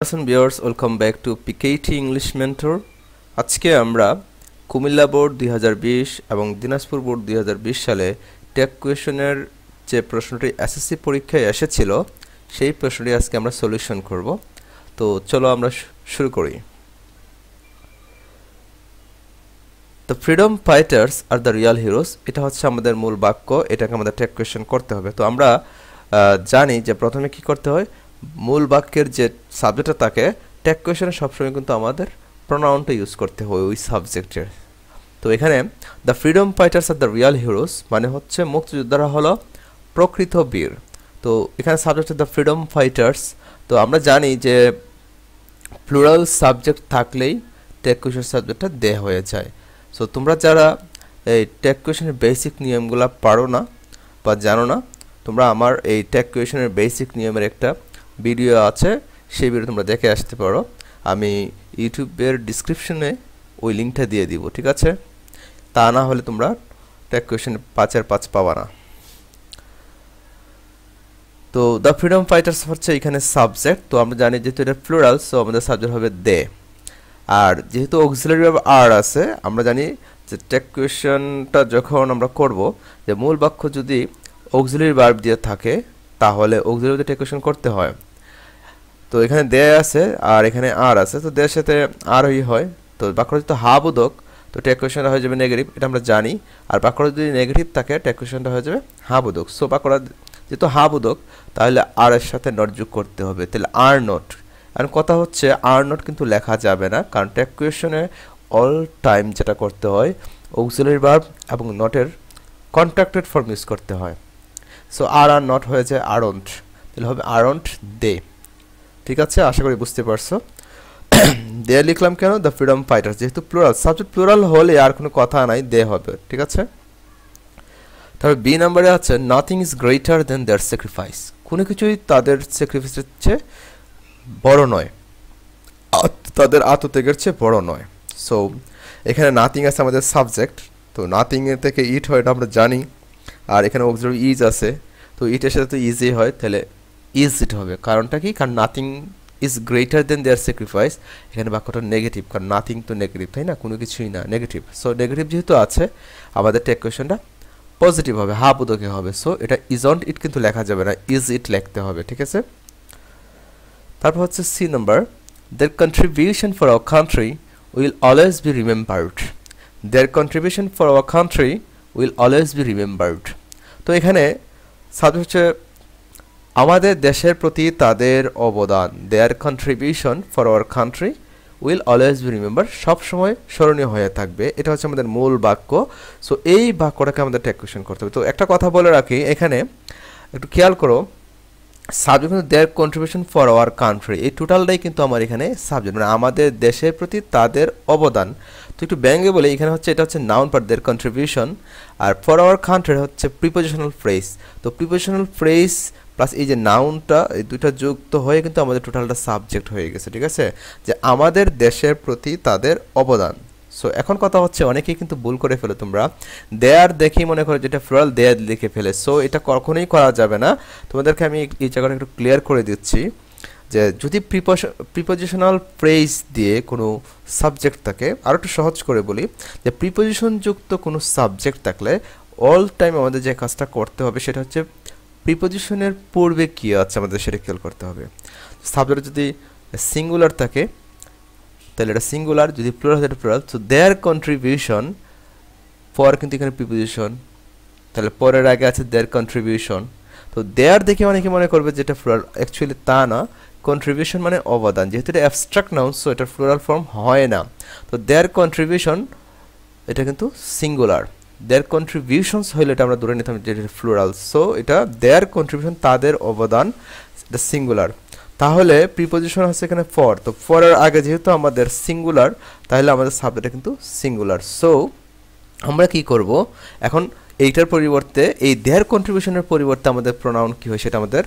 Assalamualaikum viewers, welcome back to PKT English Mentor. আজকে আমরা Comilla board 2020 এবং দিনাজপুর বোর্ড 2020 সালে টেক কোয়েশনের যে প্রশ্নটি এসএসসি পরীক্ষায় এসেছিল সেই প্রশ্নটি আজকে আমরা সলিউশন করব। তো চলো আমরা শুরু করি। The freedom fighters are the real heroes. এটা হচ্ছে আমাদের মূল বাক্য, এটাকে আমাদের টেক কোয়েশন করতে হবে। তো আমরা জানি যে প্রথমে কি করতে হয়, মূল বাক্যের যে সাবজেক্টটা থাকে টেক কোয়েশনে সবসময় কিন্তু আমাদের প্রোনাউনটা ইউজ করতে হয় ওই সাবজেক্টের। তো এখানে দ্য ফ্রিডম ফাইটার্স আর দ্য রিয়াল হিরোস মানে হচ্ছে মুক্তিযোদ্ধারা হলো প্রকৃত বীর। তো এখানে সাবজেক্ট দ্য ফ্রিডম ফাইটার্স। তো আমরা জানি যে প্লুরাল সাবজেক্ট থাকলেই টেক কোয়েশন সাবজেক্টটা দেয়া হয়ে যায়। সো তোমরা যারা এই টেক কোয়েশনের বেসিক নিয়মগুলো পারো না বা জানো না, তোমরা আমার এই টেক কোয়েশনের বেসিক নিয়মের একটা ভিডিও আছে, সেই ভিডিও তোমরা দেখে আসতে পারো। আমি ইউটিউবের ডিসক্রিপশনে ওই লিঙ্কটা দিয়ে দিব, ঠিক আছে? তা না হলে তোমরা টেক কোয়েশন 5-এর 5 পাবা না। তো দ্য ফ্রিডম ফাইটার্স হচ্ছে এখানে সাবজেক্ট। তো আমরা জানি যেহেতু এটা প্লুরাল, সো আমাদের সাবজেক্ট হবে দে। আর যেহেতু অক্সিলারি ভার্ব আর আছে, আমরা জানি যে টেক কোয়েশনটা যখন আমরা করব যে মূল বাক্য যদি অক্সিলারি ভার্ব দিয়ে থাকে তাহলে অক্সিলারি দিয়ে টেক কোয়েশন করতে হয়। তো এখানে দে আছে আর এখানে আর আছে, তো দের সাথে আরই হয়। তো বাক্য যদি হাবোধক তো টেক কোয়েশনটা হয়ে যাবে নেগেটিভ, এটা আমরা জানি। আর বাক্য যদি নেগেটিভ থাকে টেক কোয়েশনটা হয়ে যাবে হাবোধক। সো বাক্যটা যেহেতু হাবোধক তাহলে আর এর সাথে নট যোগ করতে হবে, তাহলে আর নট। আর কথা হচ্ছে আর নট কিন্তু লেখা যাবে না, কারণ টেক কোয়েশনে অল টাইম যেটা করতে হয় অক্সিলারি ভার্ব এবং নটের কন্ট্রাক্টেড ফর্ম ইউজ করতে হয়। সো আর নট হয়ে যায় আরন্ট, তাহলে হবে আরন্ট দে। ঠিক আছে, আশা করি বুঝতে পারছো। দে লিখলাম কেন? দ্য ফ্রিডম ফাইটার্স, যেহেতু প্লুরাল সাবজেক্ট প্লুরাল হলে আর কোনো কথা নাই, দে হবে, ঠিক আছে? তবে বি নাম্বারে আছে nothing is greater than their sacrifice. কোনো কিছুই তাদের স্যাক্রিফাইসের চেয়ে বড় নয়, তাদের আত্মত্যাগের চেয়ে বড় নয়। সো এখানে নাথিং আছে আমাদের সাবজেক্ট, তো নাথিং এর থেকে ইট হয় এটা আমরা জানি। আর এখানে অক্সিলারি ইজ আছে, তো ইটের সাথে তো ইজি হয়, তাহলে ইজ ইট হবে। কারণটা কি? কারণ nothing is greater than their sacrifice. এখানে বাক্যটা নেগেটিভ, কারণ নাথিং তো নেগেটিভ, তাই না? কোনো কিছুই না, নেগেটিভ। সো নেগেটিভ যেহেতু আছে আমাদের টেক কোয়েশনটা পজিটিভ হবে, হাবোধকে হবে। সো এটা ইজন্ট ইট কিন্তু লেখা যাবে না, ইজ ইট লিখতে হবে, ঠিক আছে? তারপর হচ্ছে C number, their contribution for our country will always be remembered. Their contribution for our country will always be remembered. তো এখানে সাবজেক্ট হচ্ছে আমাদের দেশের প্রতি তাদের অবদান, their contribution for our country will always be remembered, সব সময় স্মরণীয় হয়ে থাকবে। এটা হচ্ছে আমাদের মূল বাক্য। সো এই বাক্যটাকে আমাদের টেক কোয়েশন করতে হবে। তো একটা কথা বলে রাখি, এখানে একটু খেয়াল করো, সাবজেক্ট কিন্তু দেয়ার কন্ট্রিবিউশন ফর আওয়ার কান্ট্রি, এই টোটালটাই কিন্তু আমার এখানে সাবজেক্ট, মানে আমাদের দেশের প্রতি তাদের অবদান। তো একটু ব্যঙ্গে বলে এখানে হচ্ছে এটা হচ্ছে নাউন পার্ট দেয়ার কন্ট্রিবিউশন, আর ফর আওয়ার কান্ট্রি হচ্ছে প্রিপোজিশনাল ফ্রেজ। তো প্রিপোজিশনাল ফ্রেজ প্লাস এই যে নাউনটা, এই দুইটা যুক্ত হয়ে কিন্তু আমাদের টোটালটা সাবজেক্ট হয়ে গেছে, ঠিক আছে? যে আমাদের দেশের প্রতি তাদের অবদান। সো এখন কথা হচ্ছে অনেকেই কিন্তু ভুল করে ফেলে, তোমরা দেয়ার দেখেই মনে করো যেটা ফ্লোরাল দেয়ার লিখে ফেলে। সো এটা কখনোই করা যাবে না। তোমাদেরকে আমি এই জায়গাটা একটু ক্লিয়ার করে দিচ্ছি যে যদি প্রিপোজিশনাল ফ্রেজ দিয়ে কোনো সাবজেক্ট থাকে, আরও একটু সহজ করে বলি যে প্রিপোজিশনযুক্ত কোনো সাবজেক্ট থাকলে অল টাইম আমাদের যে কাজটা করতে হবে সেটা হচ্ছে প্রিপোজিশনের পূর্বে কী আছে আমাদের সেটা খেয়াল করতে হবে। সাবজেক্ট যদি সিঙ্গুলার থাকে তাহলে এটা সিঙ্গুলার, যদি প্লুরাল হয় এটা প্লুরাল। সো দেয়ার কন্ট্রিবিউশন, পর কিন্তু এখানে প্রিপোজিশন, তাহলে পরের আগে আছে দেয়ার কন্ট্রিবিউশন। তো দেয়ার দেখে অনেকে মনে করবে যেটা প্লুরাল, অ্যাকচুয়ালি তা না। কন্ট্রিবিউশন মানে অবদান, যেহেতু এটা অ্যাবস্ট্রাক্ট নাউন সো এটা প্লুরাল ফর্ম হয় না। তো দেয়ার কন্ট্রিবিউশন এটা কিন্তু সিঙ্গুলার, দেয়ার কন্ট্রিবিউশনস হইলে এটা আমরা ধরে নিতাম যে এটা প্লুরাল। সো এটা দেয়ার কন্ট্রিবিউশন তাদের অবদান, এটা সিঙ্গুলার। তাহলে প্রিপোজিশন হচ্ছে এখানে ফর, তো ফরের আগে যেহেতু আমাদের সিঙ্গুলার তাহলে আমাদের সাবজেক্টটা কিন্তু সিঙ্গুলার। সো আমরা কি করব এখন, এইটার পরিবর্তে এই দেয়ার কন্ট্রিবিউশনের পরিবর্তে আমাদের প্রোনাউন কি হয় সেটা আমাদের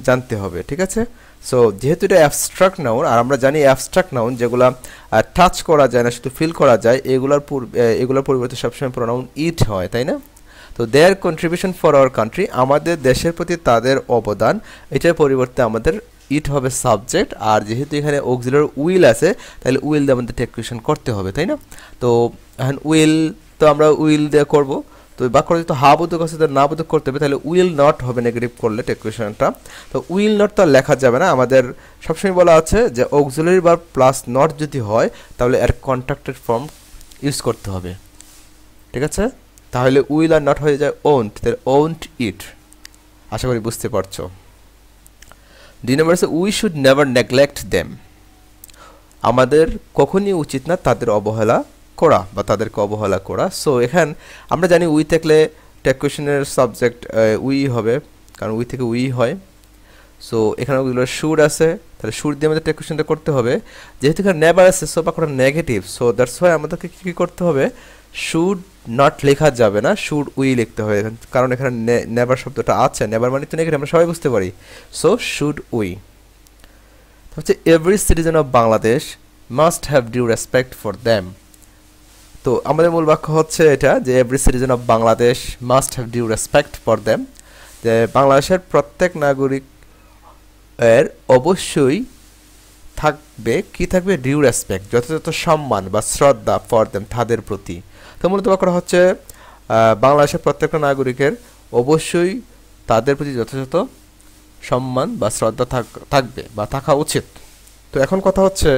জানতে হবে, ঠিক আছে? সো যেহেতু এটা অ্যাবস্ট্রাক্ট নাউন, আর আমরা জানি অ্যাবস্ট্রাক্ট নাউন যেগুলো টাচ করা যায় না, শুধু ফিল করা যায়, এগুলোর পরিবর্তে সবসময় প্রোনাউন ইট হয়, তাই না? তো দেয়ার কন্ট্রিবিউশন ফর আওয়ার কান্ট্রি, আমাদের দেশের প্রতি তাদের অবদান, এটার পরিবর্তে আমাদের ইট হবে সাবজেক্ট, আর যেহেতু এখানে অক্সিলারি উইল আছে তাহলে উইল দিয়ে আমাদের টেক কোয়েশ্চেন করতে হবে, তাই না? তো এখন উইল তো আমরা উইল দিয়ে করব। তো বাক্য যদি হা বোধক আছে না বোধক করতে হবে, তাহলে উইল নট হবে নেগেটিভ করলে টেক কোয়েশ্চেনটা। তো উইল নট তো লেখা যাবে না, আমাদের সবসময় বলা আছে যে অক্সিলারি ভার্ব প্লাস নট যদি হয় তাহলে এর কন্ট্রাক্টেড ফর্ম ইউজ করতে হবে, ঠিক আছে? তাহলে উইল আর নট হয়ে যায় ওন্ট, তাহলে ওন্ট ইট। আশা করি বুঝতে পারছো। 2 নম্বর আছে we should never neglect them, আমাদের কখনই উচিত না তাদের অবহেলা করা বা তাদেরকে অবহেলা করা। সো এখান আমরা জানি উই থাকলে টেক কোয়েশ্চেনের সাবজেক্ট উই হবে, কারণ উই থেকে উই হয়। সো এখানে ওগুলো শুড আছে, তাহলে শুড দিয়ে আমাদের টেক কোয়েশ্চেনটা করতে হবে। যেহেতু এখানে নেভার আছে সো বাক্যটা নেগেটিভ, সো দ্যাটস ওয়াই আমাদেরকে কী করতে হবে, শুড নট লেখা যাবে না, শুড উই লিখতে হবে, কারণ এখানে নেভার শব্দটা আছে, নেভার মানে তো নেগেটিভ আমরা সবাই বুঝতে পারি। So should we. হচ্ছে every citizen of Bangladesh must have due respect for them. তো আমাদের মূল বাক্য হচ্ছে এটা যে every citizen of Bangladesh must have due respect for them, যে বাংলাদেশের প্রত্যেক নাগরিক এর অবশ্যই থাকবে কি থাকবে, ডিউ রেসপেক্ট, যথাযথ সম্মান বা শ্রদ্ধা ফর দ্যাম তাদের প্রতি। তো মূলত বাক্যটা হচ্ছে বাংলাদেশের প্রত্যেকটা নাগরিকের অবশ্যই তাদের প্রতি যথাযথ সম্মান বা শ্রদ্ধা থাকবে বা থাকা উচিত। তো এখন কথা হচ্ছে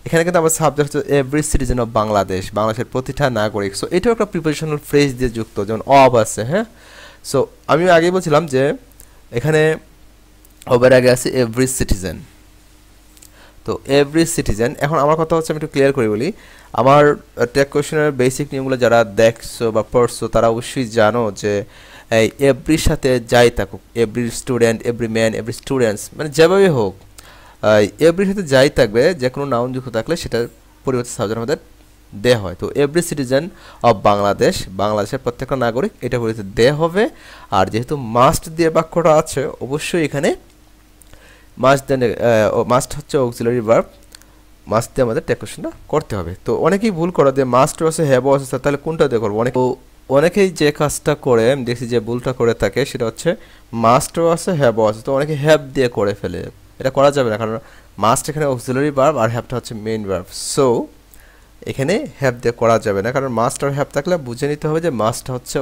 এখানে কিন্তু আমার সাবজেক্ট হচ্ছে এভরি সিটিজেন অফ বাংলাদেশ, বাংলাদেশের প্রতিটা নাগরিক। সো এটাও একটা প্রিপোজিশনাল ফ্রেজ দিয়ে যুক্ত, যেমন অব আছে, হ্যাঁ। সো আমি আগেই বলছিলাম যে এখানে অবের আগে আছে এভরি সিটিজেন। তো এভরি সিটিজেন, এখন আমার কথা হচ্ছে আমি একটু ক্লিয়ার করে বলি, আমার টেক কোয়েশ্চেনের বেসিক নিয়মগুলো যারা দেখছো বা পড়ছো তারা অবশ্যই জানো যে এই এভরির সাথে যাই থাকুক, every student, every man, every students, মানে যেভাবে হোক এভরির সাথে যাই থাকবে, যে কোনো নাউন যুক্ত থাকলে সেটার পরিবর্তে সাবজেক্ট আমাদের দেয়া হয়। তো এভরি সিটিজেন অফ বাংলাদেশ, বাংলাদেশের প্রত্যেকটা নাগরিক, এটা পরিবর্তে দেয়া হবে। আর যেহেতু মাস্ট দিয়ে বাক্যটা আছে অবশ্যই এখানে মাস্ট হচ্ছে অক্সিলারি ভার্ব, মাস্ট দিয়ে আমাদের টেক কোয়েশ্চেনটা করতে হবে। তো অনেকেই ভুল করে যে মাস্ট আছে হ্যাভ আছে, তাহলে কোনটা দিয়ে করবো? অনেকেই যে কাজটা করে আমি দেখছি যে ভুলটা করে থাকে সেটা হচ্ছে মাস্টও আছে হ্যাভ আছে, তো অনেকে হ্যাভ দিয়ে করে ফেলে, এটা করা যাবে না, কারণ মাস্ট এখানে অক্সিলারি ভার্ব আর হ্যাভটা হচ্ছে মেইন ভার্ব। সো এখানে হ্যাভ দিয়ে করা যাবে না, কারণ মাস্ট আর হ্যাভ থাকলে বুঝে নিতে হবে যে মাস্ট হচ্ছে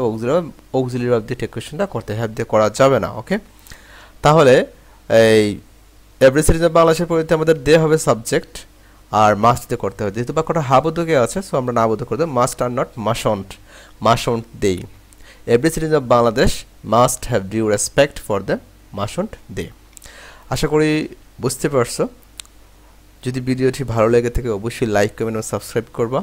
অক্সিলারি ভার্ব দিয়ে টেক কোয়েশ্চেনটা করতে, হ্যাভ দিয়ে করা যাবে না। ওকে, তাহলে এই এভরি সিটিজেন বাংলাদেশের পরিবর্তে আমাদের দে হবে সাবজেক্ট আর মাস্ট দিয়ে করতে হবে। যেহেতু বাক্যটা হা বোধকে আছে সো আমরা না বোধক করে দেবো, মাস্ট আর not mustn't, mustn't they. Every citizen of Bangladesh must have due respect for the mustn't they. আশা করি বুঝতে পারছো। যদি ভিডিওটি ভালো লেগে থাকে অবশ্যই লাইক কমেন্ট ও সাবস্ক্রাইব করবা।